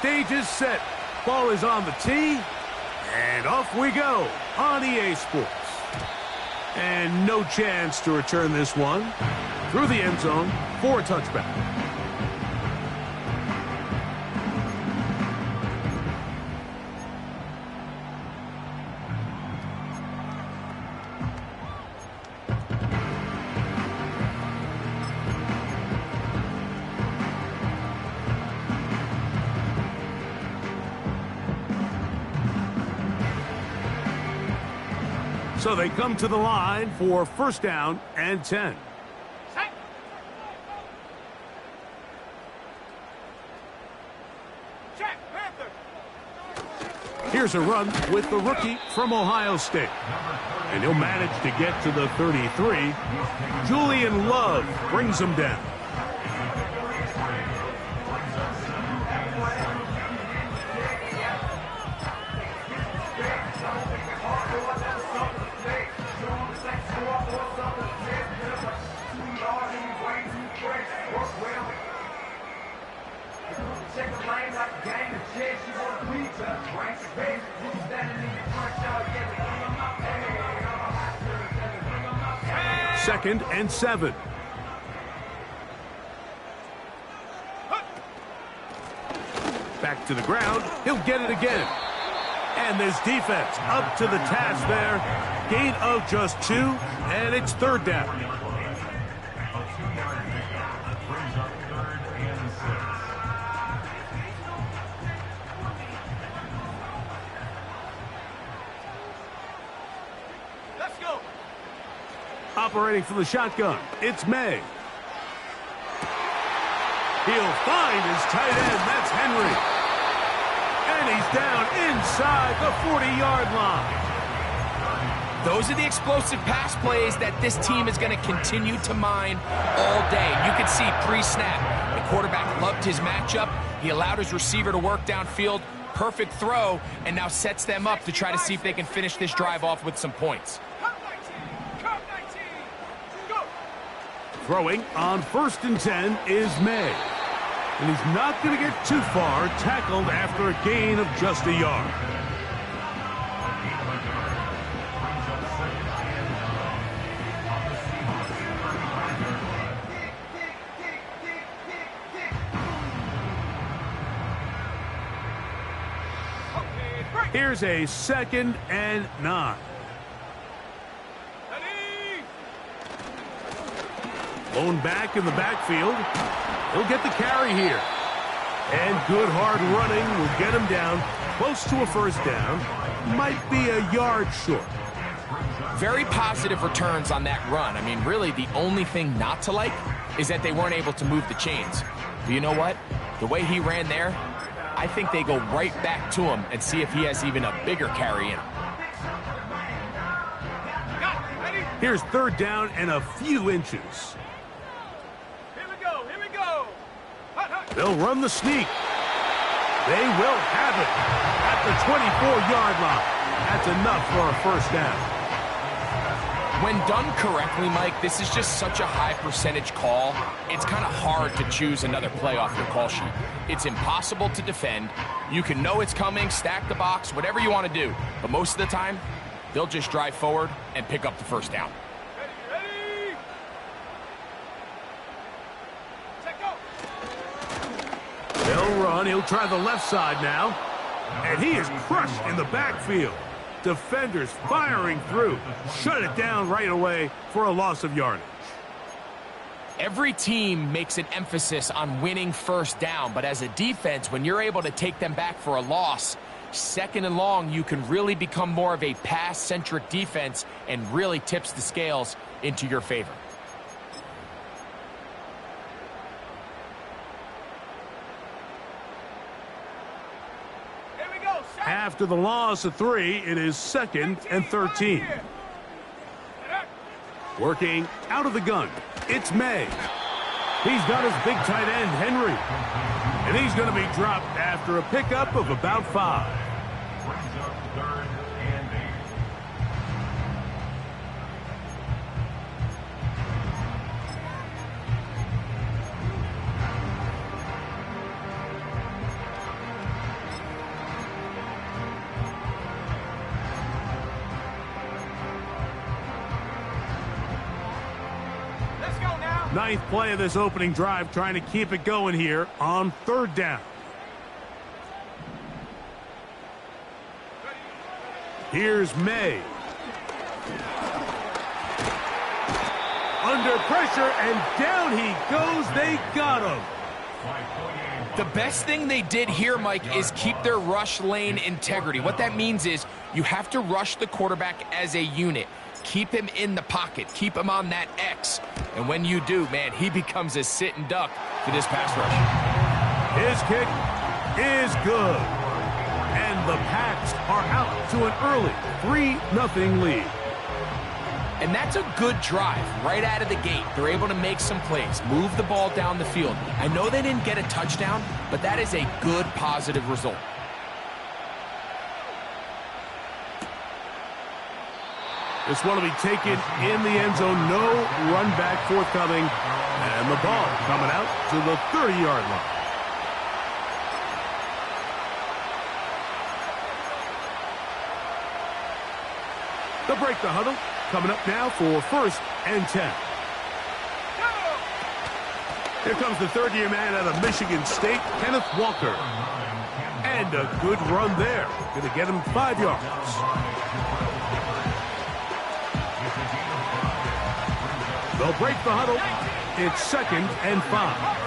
stage is set. Ball is on the tee. And off we go on EA Sports. And no chance to return this one. Through the end zone for a touchback. So they come to the line for first down and 10. Here's a run with the rookie from Ohio State. And he'll manage to get to the 33. Julian Love brings him down. Second and 7. Back to the ground. He'll get it again. And this defense up to the task there. Gain of just 2, and it's third down. Operating from the shotgun, it's May. He'll find his tight end. That's Henry. And he's down inside the 40-yard line. Those are the explosive pass plays that this team is going to continue to mine all day. You can see pre-snap, the quarterback loved his matchup. He allowed his receiver to work downfield. Perfect throw, and now sets them up to try to see if they can finish this drive off with some points. Throwing on first and 10 is May. And he's not going to get too far, tackled after a gain of just a yard. Here's a second and 9. Blown back in the backfield. He'll get the carry here. And good hard running will get him down close to a first down. Might be a yard short. Very positive returns on that run. I mean, really, the only thing not to like is that they weren't able to move the chains. But you know what? The way he ran there, I think they go right back to him and see if he has even a bigger carry in him. Here's third down and a few inches. They'll run the sneak. They will have it at the 24-yard line. That's enough for a first down. When done correctly, Mike, this is just such a high percentage call. It's kind of hard to choose another play off your call sheet. It's impossible to defend. You can know it's coming, stack the box, whatever you want to do. But most of the time, they'll just drive forward and pick up the first down. They'll run. He'll try the left side now. And he is crushed in the backfield. Defenders firing through. Shut it down right away for a loss of yardage. Every team makes an emphasis on winning first down, but as a defense, when you're able to take them back for a loss, second and long, you can really become more of a pass-centric defense and really tips the scales into your favor. After the loss of 3, it is second and 13. Working out of the gun, it's May. He's got his big tight end, Henry. And he's going to be dropped after a pickup of about 5. Ninth play of this opening drive, trying to keep it going here on 3rd down. Here's May. Under pressure, and down he goes. They got him. The best thing they did here, Mike, is keep their rush lane integrity. What that means is you have to rush the quarterback as a unit. Keep him in the pocket. Keep him on that X. And when you do, man, he becomes a sitting duck for this pass rush. His kick is good. And the Pats are out to an early 3-0 lead. And that's a good drive right out of the gate. They're able to make some plays, move the ball down the field. I know they didn't get a touchdown, but that is a good, positive result. This one will be taken in the end zone. No run back forthcoming. And the ball coming out to the 30-yard line. They'll break the huddle. Coming up now for 1st and 10. Here comes the third-year man out of Michigan State, Kenneth Walker. And a good run there. Going to get him 5 yards. They'll break the huddle. It's 2nd and 5.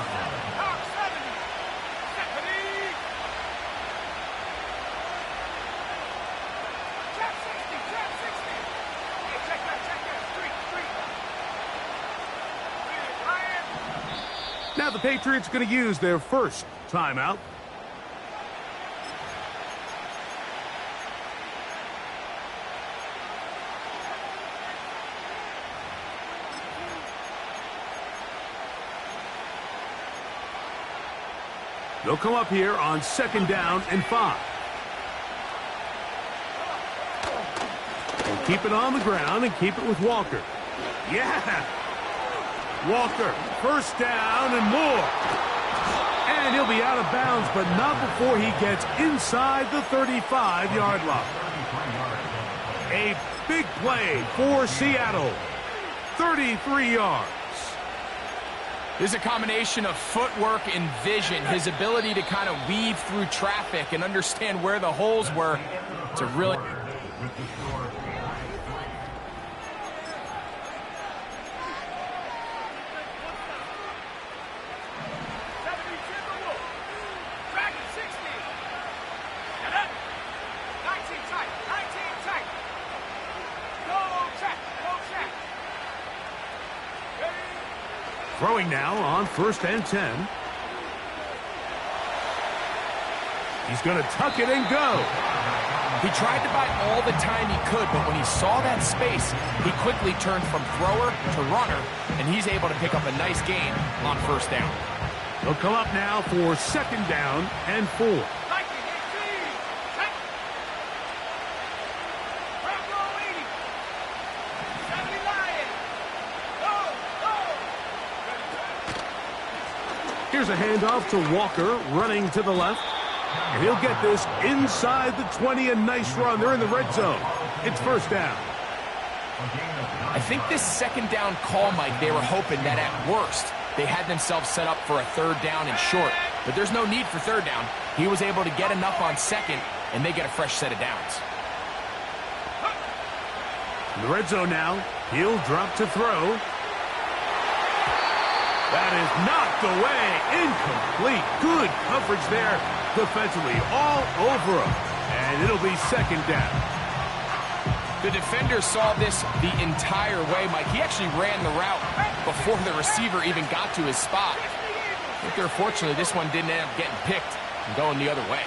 Now the Patriots going to use their first timeout. They'll come up here on 2nd down and 5. And keep it on the ground and keep it with Walker. Yeah! Walker, 1st down and more. And he'll be out of bounds, but not before he gets inside the 35-yard line. A big play for Seattle. 33 yards. This is a combination of footwork and vision, his ability to kind of weave through traffic and understand where the holes were. It's a really... Throwing now on 1st and 10. He's going to tuck it and go. He tried to buy all the time he could, but when he saw that space, he quickly turned from thrower to runner, and he's able to pick up a nice gain on 1st down. He'll come up now for 2nd down and 4. Here's a handoff to Walker, running to the left. And he'll get this inside the 20, a nice run. They're in the red zone. It's 1st down. I think this 2nd down call, Mike, they were hoping that at worst, they had themselves set up for a 3rd down and short. But there's no need for 3rd down. He was able to get enough on 2nd, and they get a fresh set of downs. In the red zone now, he'll drop to throw. That is knocked away. Incomplete. Good coverage there defensively. All over him. And it'll be 2nd down. The defender saw this the entire way, Mike. He actually ran the route before the receiver even got to his spot. I think unfortunately this one didn't end up getting picked and going the other way.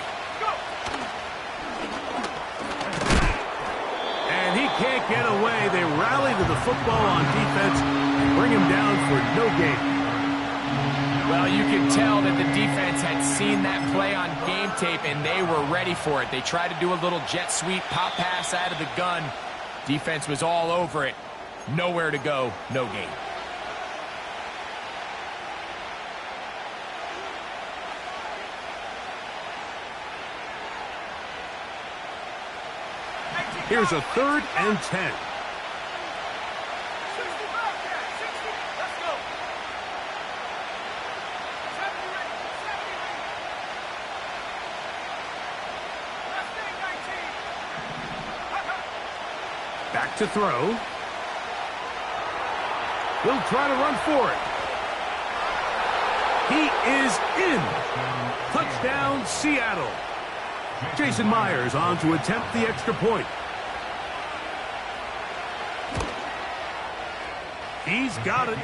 And he can't get away. They rally to the football on defense and bring him down for no gain. Well, you could tell that the defense had seen that play on game tape, and they were ready for it. They tried to do a little jet sweep, pop pass out of the gun. Defense was all over it. Nowhere to go, no gain. Here's a 3rd and 10. Back to throw. He'll try to run for it. He is in. Touchdown, Seattle. Jason Myers on to attempt the extra point. He's got it.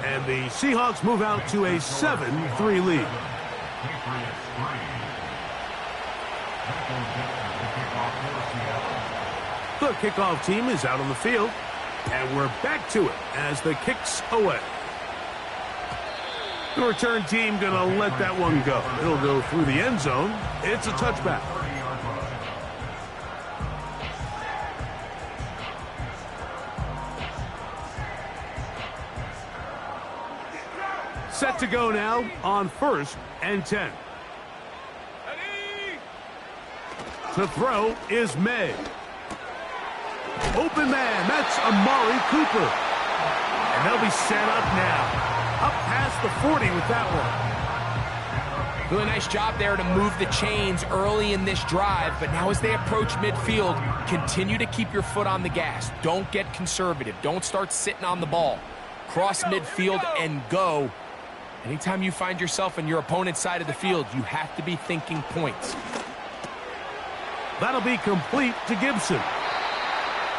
And the Seahawks move out to a 7-3 lead. The kickoff team is out on the field. And we're back to it as the kick's away. The return team going to let that one go. It'll go through the end zone. It's a touchback. Set to go now on 1st and 10. To throw is May. Open man, that's Amari Cooper. And they'll be set up now. Up past the 40 with that one. Really nice job there to move the chains early in this drive, but now as they approach midfield, continue to keep your foot on the gas. Don't get conservative. Don't start sitting on the ball. Cross midfield and go. Anytime you find yourself on your opponent's side of the field, you have to be thinking points. That'll be complete to Gibson.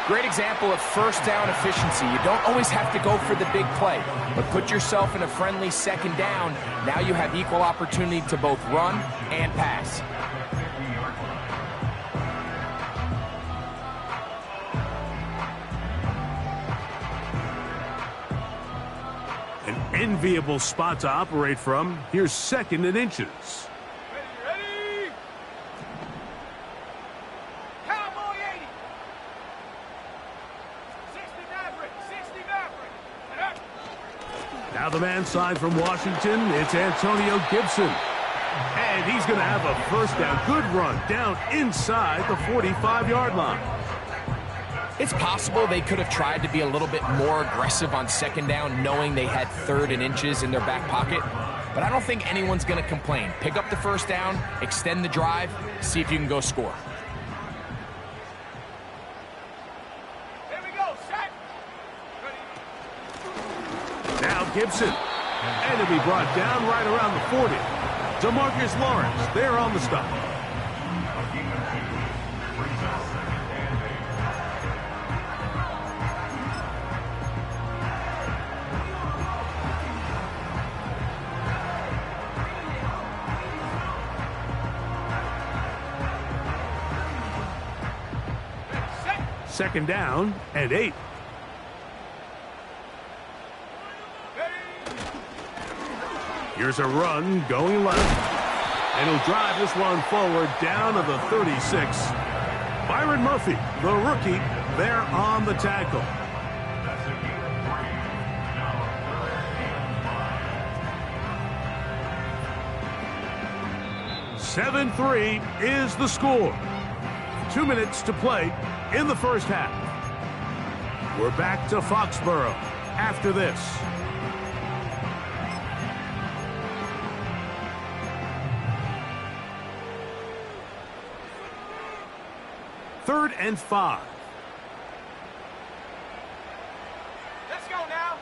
Great example of first down efficiency. You don't always have to go for the big play, but put yourself in a friendly second down. Now you have equal opportunity to both run and pass. An enviable spot to operate from. Here's 2nd and inches. Ready? Cowboy 80. 60 Maverick. 60 Maverick. Now the man side from Washington, it's Antonio Gibson. And he's going to have a first down. Good run down inside the 45-yard line. It's possible they could have tried to be a little bit more aggressive on second down, knowing they had 3rd and inches in their back pocket. But I don't think anyone's going to complain. Pick up the first down, extend the drive, see if you can go score. Here we go. Set. Ready. Now Gibson. And it'll be brought down right around the 40. DeMarcus Lawrence there on the stop. Second down and 8. Here's a run going left. And he'll drive this one forward down to the 36. Byron Murphy, the rookie, there on the tackle. "7-3 is the score. 2 minutes to play in the first half. We're back to Foxborough after this. Third and 5. Let's go now.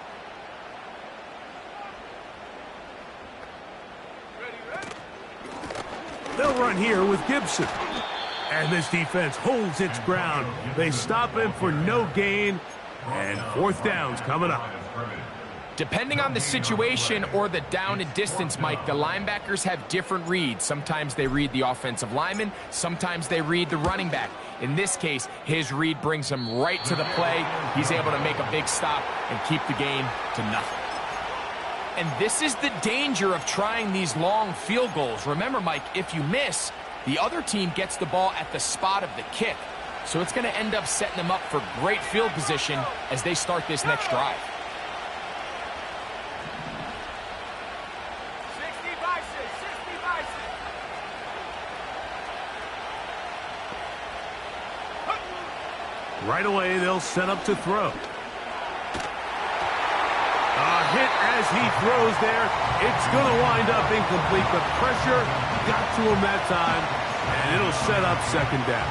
Ready. They'll run here with Gibson. And this defense holds its ground. They stop him for no gain. And 4th down's coming up. Depending on the situation or the down and distance, Mike, the linebackers have different reads. Sometimes they read the offensive lineman. Sometimes they read the running back. In this case, his read brings him right to the play. He's able to make a big stop and keep the game to nothing. And this is the danger of trying these long field goals. Remember, Mike, if you miss, the other team gets the ball at the spot of the kick. So it's going to end up setting them up for great field position as they start this next drive. 60 by 6. 60 by 6. Right away, they'll set up to throw. A hit as he throws there. It's going to wind up incomplete. The pressure got to him that time, and it'll set up second down.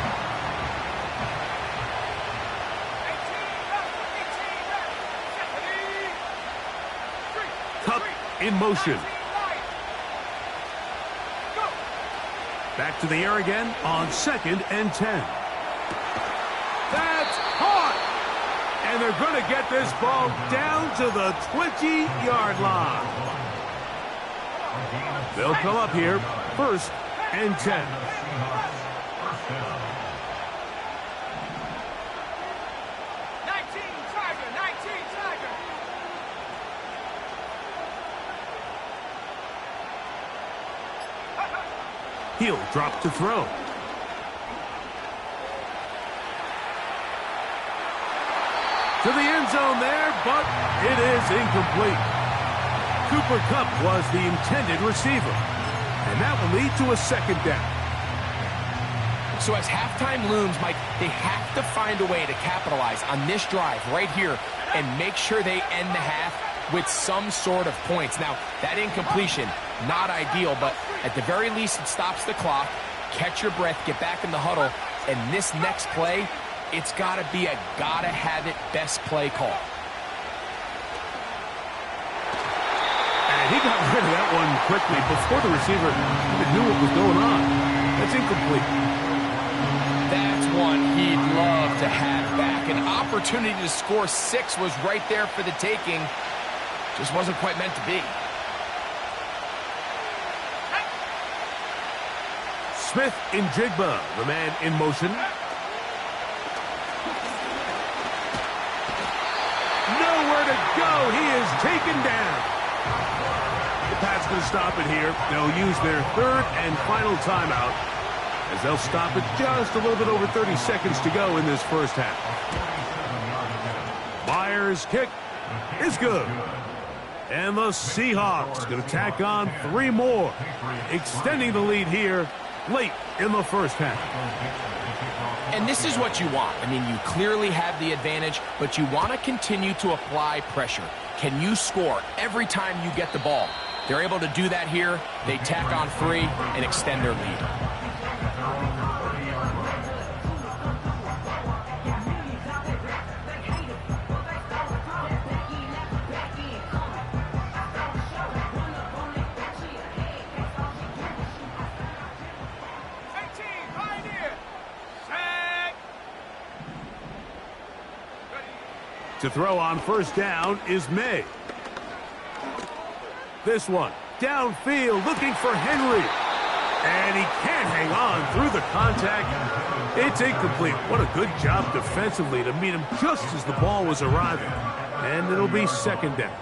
in motion. Go. Back to the air again on 2nd and 10. That's caught! And they're going to get this ball down to the 20-yard line. They'll come up here, 1st and 10. He'll drop to throw. To the end zone there, but it is incomplete. Cooper Kupp was the intended receiver, and that will lead to a 2nd down. So as halftime looms, Mike, they have to find a way to capitalize on this drive right here and make sure they end the half with some sort of points. Now, that incompletion, not ideal, but at the very least, it stops the clock. Catch your breath, get back in the huddle, and this next play, it's got to be a gotta-have-it best play call. And he got rid of that one quickly before the receiver even knew what was going on. That's incomplete. That's one he'd love to have back. An opportunity to score 6 was right there for the taking. Just wasn't quite meant to be. Smith in Jigba, the man in motion. Nowhere to go. He is taken down. The Pats going to stop it here. They'll use their 3rd and final timeout as they'll stop it just a little bit over 30 seconds to go in this first half. Myers' kick is good. And the Seahawks going to tack on 3 more, extending the lead here late in the first half. And this is what you want. I mean, you clearly have the advantage, but you want to continue to apply pressure. Can you score every time you get the ball? They're able to do that here. They tack on 3 and extend their lead. To throw on 1st down is May. This one, downfield, looking for Henry. And he can't hang on through the contact. It's incomplete. What a good job defensively to meet him just as the ball was arriving. And it'll be 2nd down.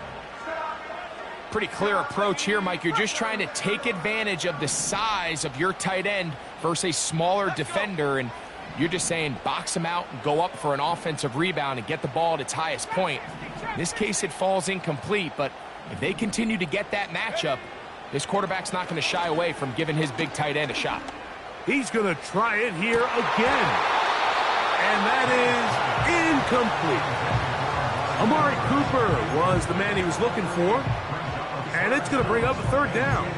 Pretty clear approach here, Mike. You're just trying to take advantage of the size of your tight end versus a smaller defender, and you're just saying box him out and go up for an offensive rebound and get the ball at its highest point. In this case, it falls incomplete, but if they continue to get that matchup, this quarterback's not going to shy away from giving his big tight end a shot. He's going to try it here again. And that is incomplete. Amari Cooper was the man he was looking for. And it's going to bring up a 3rd down.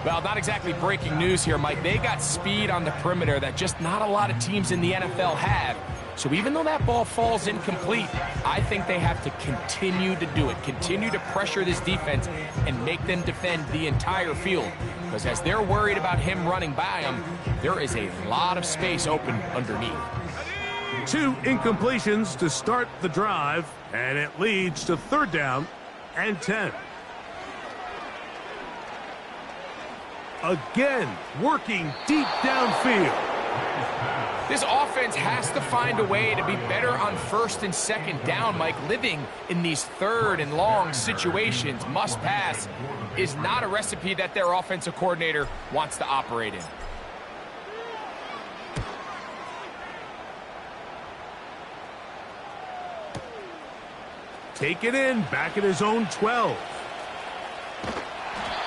Well, not exactly breaking news here, Mike. They got speed on the perimeter that just not a lot of teams in the NFL have. So even though that ball falls incomplete, I think they have to continue to do it, continue to pressure this defense and make them defend the entire field. Because as they're worried about him running by them, there is a lot of space open underneath. 2 incompletions to start the drive, and it leads to 3rd down and 10. Again, working deep downfield. This offense has to find a way to be better on 1st and 2nd down, Mike. Living in these 3rd and long situations, must pass, is not a recipe that their offensive coordinator wants to operate in. Take it in, back at his own 12.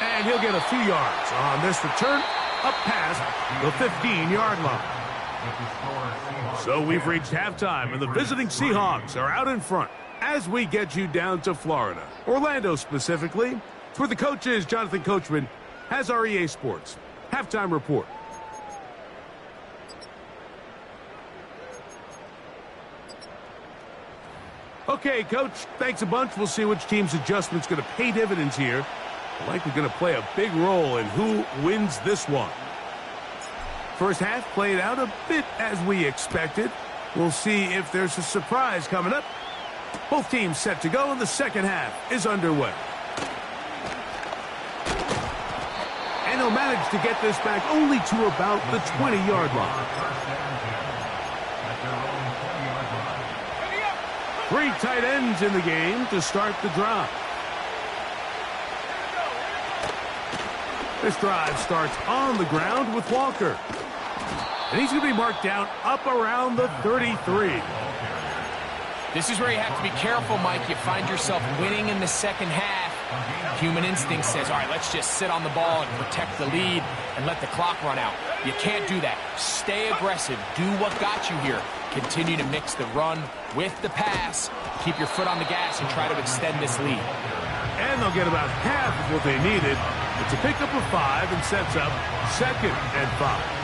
And he'll get a few yards on this return, up past the 15-yard line. So we've reached halftime, and the visiting Seahawks are out in front as we get you down to Florida, Orlando specifically. It's where the coach is. Jonathan Coachman has our EA Sports halftime report. Okay, Coach, thanks a bunch. We'll see which team's adjustment's going to pay dividends here. Likely going to play a big role in who wins this one. First half played out a bit as we expected. We'll see if there's a surprise coming up. Both teams set to go, and the second half is underway. And he'll manage to get this back only to about the 20-yard line. 3 tight ends in the game to start the drive. This drive starts on the ground with Walker. And he's going to be marked down up around the 33. This is where you have to be careful, Mike. You find yourself winning in the second half. Human instinct says, all right, let's just sit on the ball and protect the lead and let the clock run out. You can't do that. Stay aggressive. Do what got you here. Continue to mix the run with the pass. Keep your foot on the gas and try to extend this lead. And they'll get about half of what they needed. It's a pickup of 5 and sets up 2nd and 5.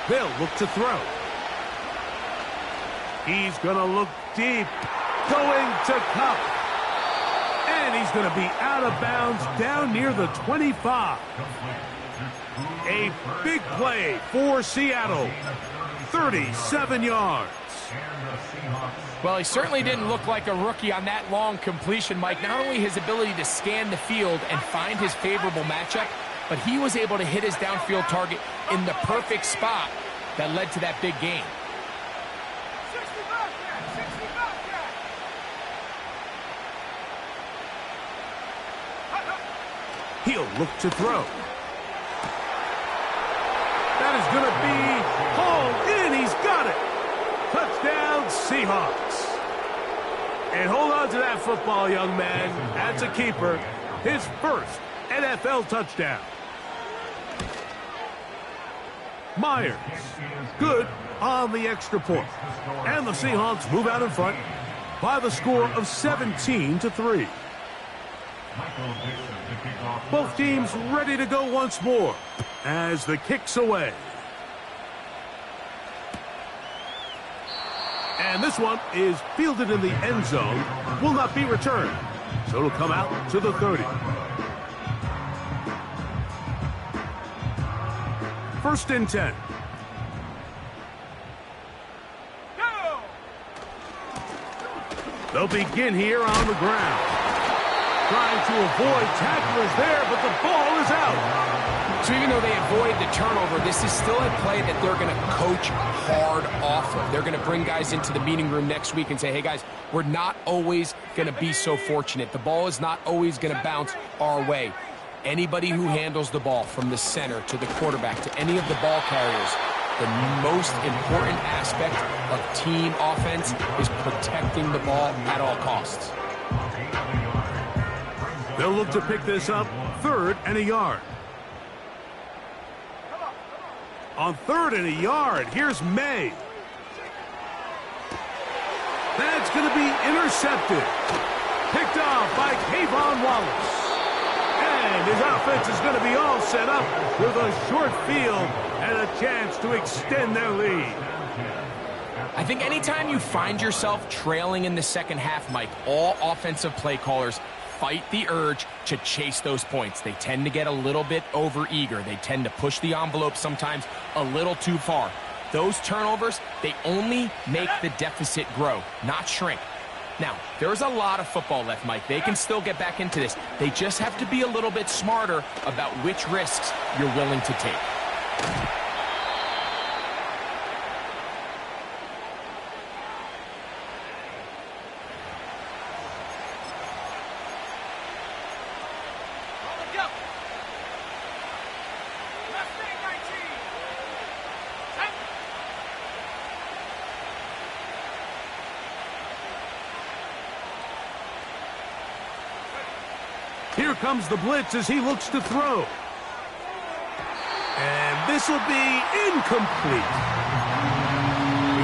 They'll look to throw. He's going to look deep. Going to Cup. And he's going to be out of bounds down near the 25. A big play for Seattle. 37 yards. Well, he certainly didn't look like a rookie on that long completion, Mike. Not only his ability to scan the field and find his favorable matchup, but he was able to hit his downfield target in the perfect spot that led to that big gain. 65 there. He'll look to throw. That is going to be hauled in. He's got it. Touchdown, Seahawks. And hold on to that football, young man. That's a keeper. His first NFL touchdown. Myers, good on the extra point. And the Seahawks move out in front by the score of 17-3. Both teams ready to go once more as the kick's away. And this one is fielded in the end zone, will not be returned. So it'll come out to the 30. First and 10. Go! They'll begin here on the ground. Trying to avoid tacklers there, but the ball is out. So even though they avoid the turnover, this is still a play that they're going to coach hard off of. They're going to bring guys into the meeting room next week and say, hey, guys, we're not always going to be so fortunate. The ball is not always going to bounce our way. Anybody who handles the ball from the center to the quarterback to any of the ball carriers, the most important aspect of team offense is protecting the ball at all costs. They'll look to pick this up 3rd and a yard. On 3rd and a yard, here's May. That's going to be intercepted. Picked off by Kayvon Wallace. And his offense is going to be all set up with a short field and a chance to extend their lead. I think anytime you find yourself trailing in the second half, Mike, all offensive play callers fight the urge to chase those points. They tend to get a little bit over-eager. They tend to push the envelope sometimes a little too far. Those turnovers, they only make the deficit grow, not shrink. Now, there's a lot of football left, Mike. They can still get back into this. They just have to be a little bit smarter about which risks you're willing to take. Here comes the blitz as he looks to throw. And this will be incomplete.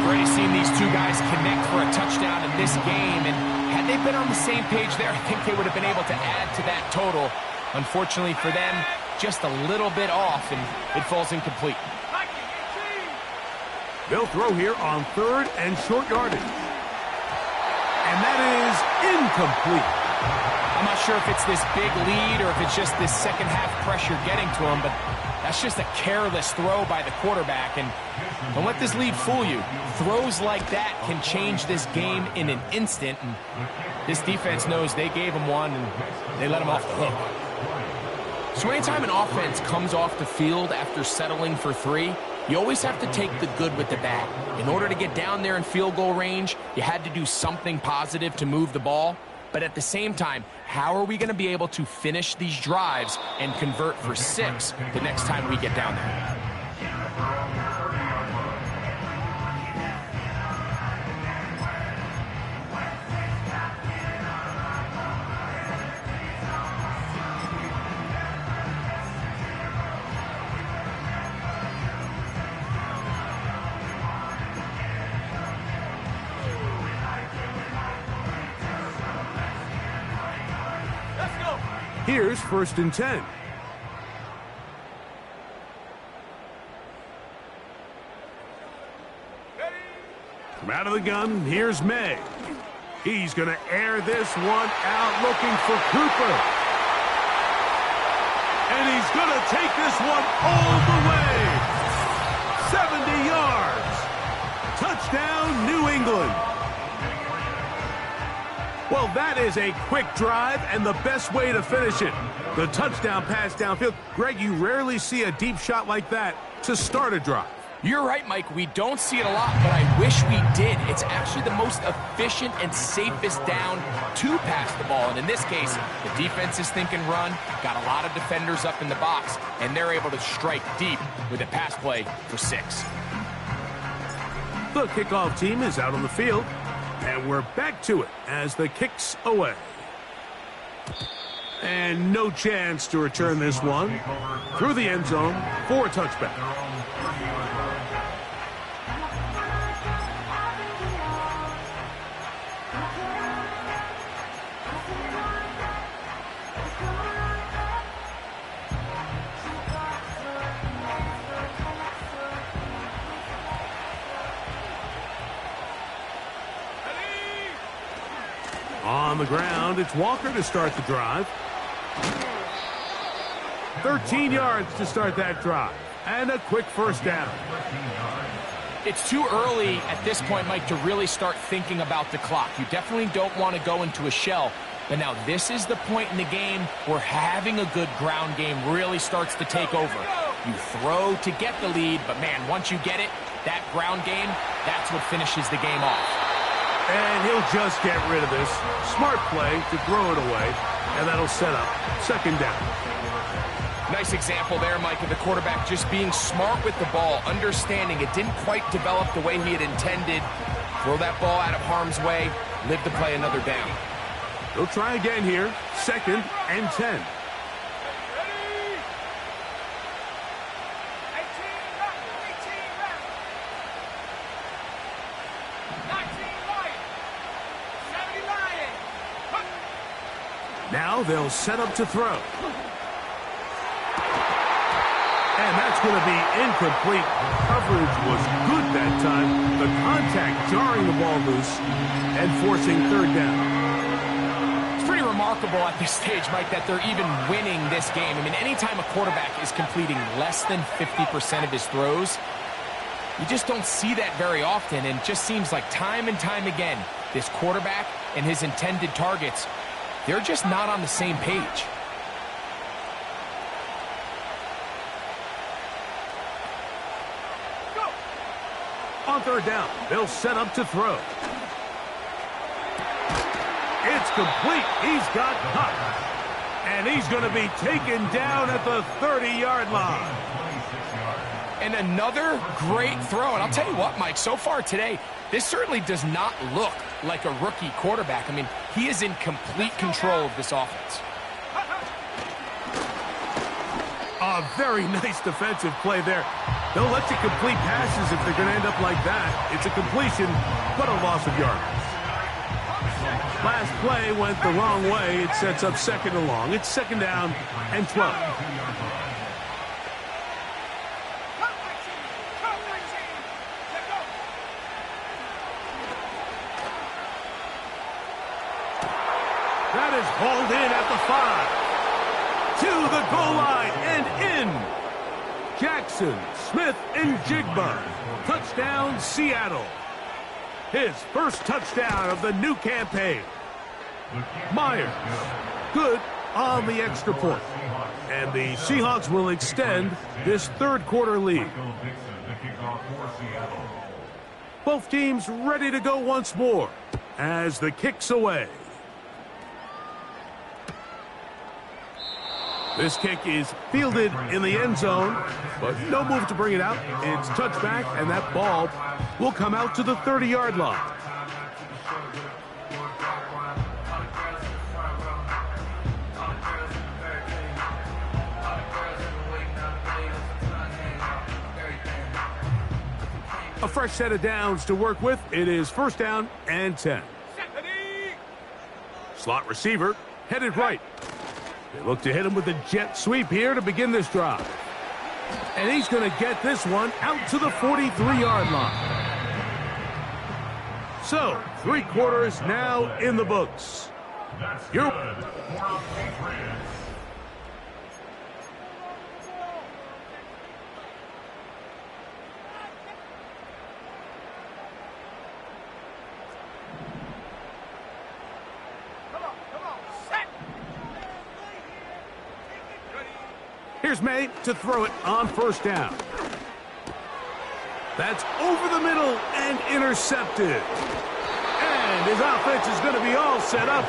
We've already seen these two guys connect for a touchdown in this game, and had they been on the same page there, I think they would have been able to add to that total. Unfortunately for them, just a little bit off, and it falls incomplete. They'll throw here on 3rd and short yardage. And that is incomplete. I'm not sure if it's this big lead or if it's just this second half pressure getting to him, but that's just a careless throw by the quarterback. And don't let this lead fool you. Throws like that can change this game in an instant. And this defense knows they gave him one and they let him off the hook. So anytime an offense comes off the field after settling for 3, you always have to take the good with the bad. In order to get down there in field goal range, you had to do something positive to move the ball. But at the same time, how are we going to be able to finish these drives and convert for 6 the next time we get down there? Here's 1st and 10. From out of the gun, here's May. He's going to air this one out looking for Cooper. And he's going to take this one all the way. 70 yards. Touchdown, New England. Well, that is a quick drive and the best way to finish it. The touchdown pass downfield. Greg, you rarely see a deep shot like that to start a drive. You're right, Mike. We don't see it a lot, but I wish we did. It's actually the most efficient and safest down to pass the ball. And in this case, the defense is thinking run, got a lot of defenders up in the box, and they're able to strike deep with a pass play for 6. The kickoff team is out on the field. And we're back to it as the kick's away. And no chance to return this one through the end zone for a touchback. On the ground, it's Walker to start the drive. 13 yards to start that drive. And a quick first down. It's too early at this point, Mike, to really start thinking about the clock. You definitely don't want to go into a shell. But now this is the point in the game where having a good ground game really starts to take over. You throw to get the lead, but man, once you get it, that ground game, that's what finishes the game off. And he'll just get rid of this. Smart play to throw it away, and that'll set up 2nd down. Nice example there, Mike, of the quarterback just being smart with the ball, understanding it didn't quite develop the way he had intended. Throw that ball out of harm's way, live to play another down. They'll try again here, 2nd and 10. Now they'll set up to throw. And that's going to be incomplete. Coverage was good that time. The contact jarring the ball loose and forcing 3rd down. It's pretty remarkable at this stage, Mike, that they're even winning this game. I mean, anytime a quarterback is completing less than 50% of his throws, you just don't see that very often. And it just seems like time and time again, this quarterback and his intended targets, they're just not on the same page. On 3rd down, they'll set up to throw. It's complete. He's got caught. And he's going to be taken down at the 30-yard line. And another great throw. And I'll tell you what, Mike, so far today, this certainly does not look like a rookie quarterback. I mean, he is in complete control of this offense. A very nice defensive play there. Don't let you complete passes if they're going to end up like that. It's a completion, but a loss of yardage. Last play went the wrong way. It sets up second and long. It's second down and 12. That is hauled in at the 5. To the goal line and in. Jackson, Smith, and Jigba. Touchdown, Seattle. His first touchdown of the new campaign. Myers, good on the extra point. And the Seahawks will extend this third quarter lead. Both teams ready to go once more as the kick's away. This kick is fielded in the end zone, but no move to bring it out. It's touchback, and that ball will come out to the 30-yard line. A fresh set of downs to work with. It is first down and 10. Slot receiver headed right. They look to hit him with a jet sweep here to begin this drive. And he's going to get this one out to the 43-yard line. So, 3 quarters now in the books. Here's May to throw it on first down. That's over the middle and intercepted. And his offense is going to be all set up.